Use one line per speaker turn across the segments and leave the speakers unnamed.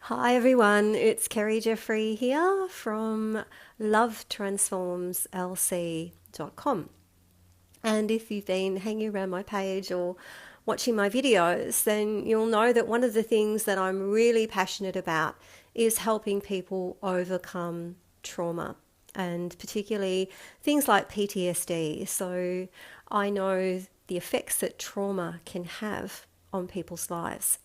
Hi everyone, it's Kerry Jeffrey here from lovetransformslc.com. And if you've been hanging around my page or watching my videos, then you'll know that one of the things that I'm really passionate about is helping people overcome trauma, and particularly things like PTSD. So I know the effects that trauma can have on people's lives.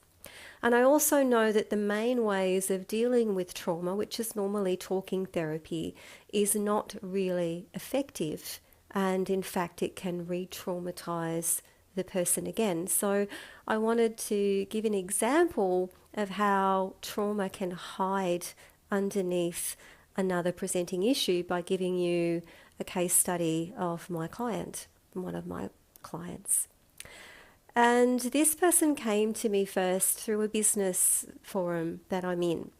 And I also know that the main ways of dealing with trauma, which is normally talking therapy, is not really effective. And in fact, it can re traumatize the person again. So I wanted to give an example of how trauma can hide underneath another presenting issue by giving you a case study of my client, one of my clients. And this person came to me first through a business forum that I'm in.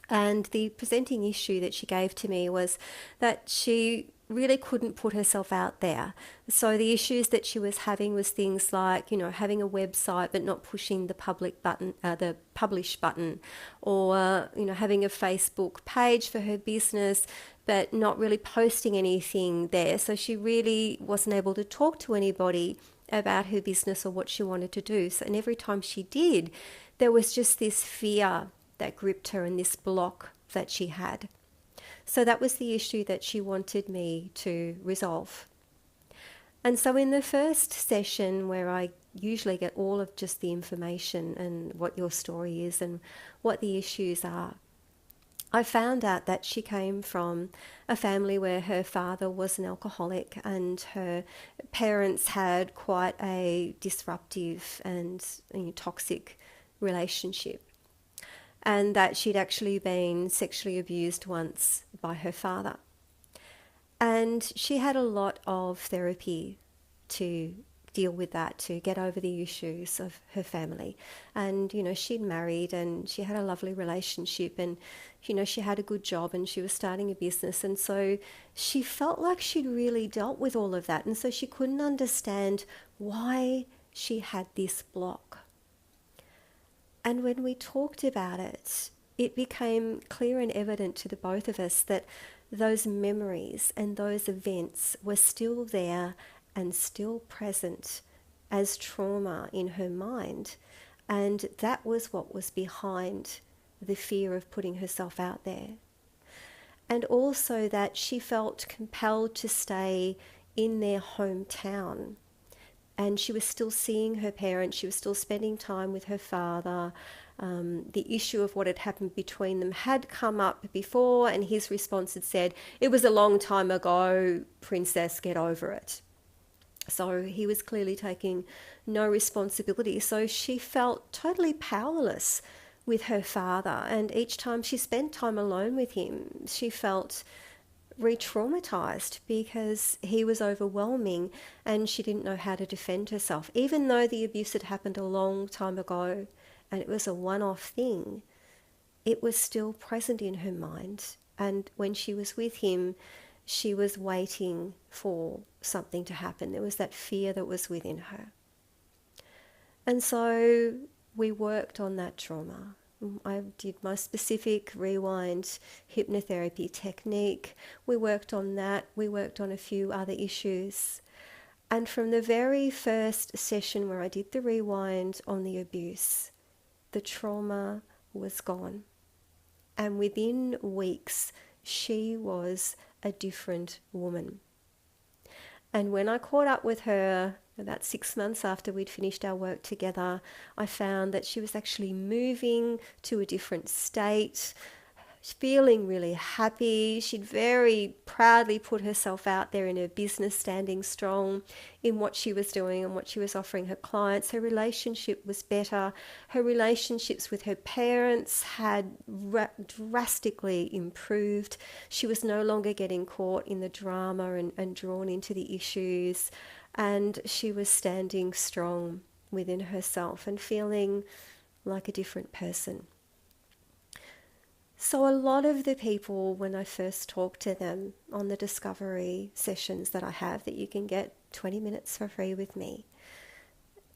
And the presenting issue that she gave to me was that she really couldn't put herself out there. So the issues that she was having was things like, having a website but not pushing the public button, the publish button, or having a Facebook page for her business but not really posting anything there. So she really wasn't able to talk to anybody about her business or what she wanted to do. So, and every time she did, there was just this fear that gripped her and this block that she had. So that was the issue that she wanted me to resolve. And so in the first session, where I usually get all of just the information and what your story is and what the issues are, I found out that she came from a family where her father was an alcoholic and her parents had quite a disruptive and toxic relationship, and that she'd actually been sexually abused once by her father. And she had a lot of therapy to deal with that, to get over the issues of her family. And she'd married and she had a lovely relationship, and she had a good job and she was starting a business, and so she felt like she'd really dealt with all of that, and so she couldn't understand why she had this block. And when we talked about it, it became clear and evident to the both of us that those memories and those events were still there and still present as trauma in her mind. And that was what was behind the fear of putting herself out there. And also that she felt compelled to stay in their hometown. And she was still seeing her parents, she was still spending time with her father. The issue of what had happened between them had come up before, and his response had said, "It was a long time ago, princess, get over it." So he was clearly taking no responsibility. So she felt totally powerless with her father. And each time she spent time alone with him, she felt re-traumatized because he was overwhelming and she didn't know how to defend herself. Even though the abuse had happened a long time ago and it was a one-off thing, it was still present in her mind. And when she was with him, she was waiting for something to happen. There was that fear that was within her. And so we worked on that trauma. I did my specific rewind hypnotherapy technique. We worked on that. We worked on a few other issues. And from the very first session where I did the rewind on the abuse, the trauma was gone. And within weeks, she was a different woman. And when I caught up with her about 6 months after we'd finished our work together, I found that she was actually moving to a different state, feeling really happy. She'd very proudly put herself out there in her business, standing strong in what she was doing and what she was offering her clients. Her relationship was better. Her relationships with her parents had drastically improved. She was no longer getting caught in the drama and drawn into the issues. And she was standing strong within herself and feeling like a different person. So a lot of the people, when I first talk to them on the discovery sessions that I have, that you can get 20 minutes for free with me,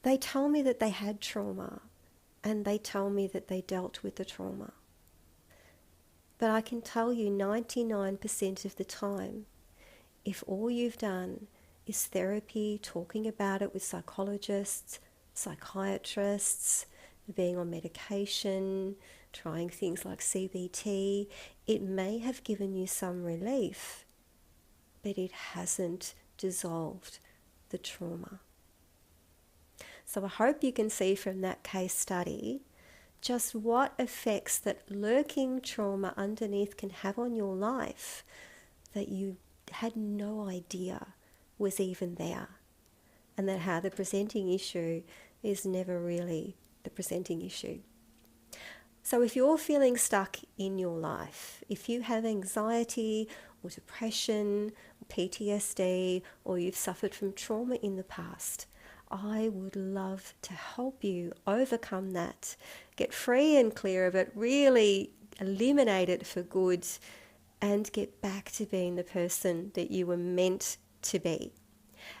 they tell me that they had trauma and they tell me that they dealt with the trauma. But I can tell you 99% of the time, if all you've done is therapy, talking about it with psychologists, psychiatrists, being on medication, trying things like CBT, it may have given you some relief, but it hasn't dissolved the trauma. So I hope you can see from that case study just what effects that lurking trauma underneath can have on your life that you had no idea was even there, and that how the presenting issue is never really the presenting issue. So if you're feeling stuck in your life, if you have anxiety or depression, or PTSD, or you've suffered from trauma in the past, I would love to help you overcome that, get free and clear of it, really eliminate it for good, and get back to being the person that you were meant to be.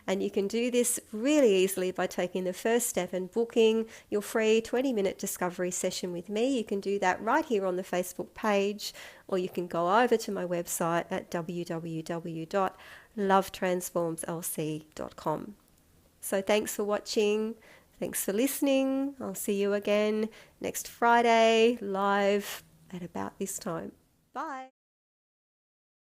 And you can do this really easily by taking the first step and booking your free 20-minute discovery session with me. You can do that right here on the Facebook page, or you can go over to my website at www.lovetransformslc.com. So thanks for watching. Thanks for listening. I'll see you again next Friday live at about this time. Bye.